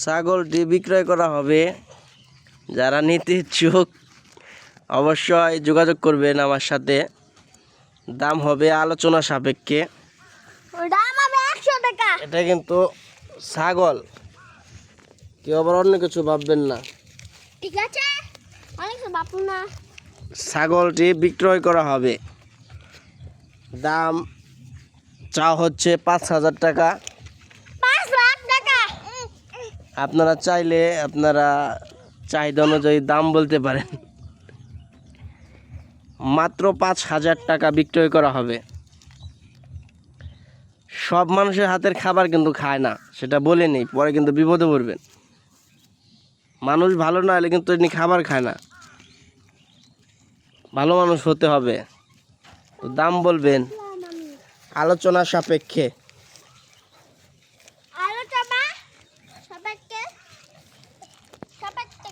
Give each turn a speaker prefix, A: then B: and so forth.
A: ছাগলটি বিক্রয় করা হবে। যারা নিতে ইচ্ছুক অবশ্যই যোগাযোগ করবেন আমার সাথে। দাম হবে আলোচনা সাপেক্ষে।
B: দাম হবে 100 টাকা।
A: এটা কিন্তু ছাগল, কেউ আবার অন্য কিছু ভাববেন না।
B: ঠিক আছে, অনেক বাপু না।
A: ছাগলটি বিক্রয় করা হবে। দাম চা হচ্ছে 5,000 টাকা।
B: 5 লাখ টাকা।
A: আপনারা চাইলে আপনারা চাহিদা অনুযায়ী দাম বলতে পারেন। মাত্র 5,000 টাকা বিক্রয় করা হবে। সব মানুষের হাতের খাবার কিন্তু খায় না, সেটা বলে নেই, পরে কিন্তু বিপদে পড়বেন। মানুষ ভালো না হলে কিন্তু এমনি খাবার খায় না, ভালো মানুষ হতে হবে। তো দাম বলবেন আলোচনা সাপেক্ষে।
B: আলোচনা সাপেক্ষে সাপেক্ষে।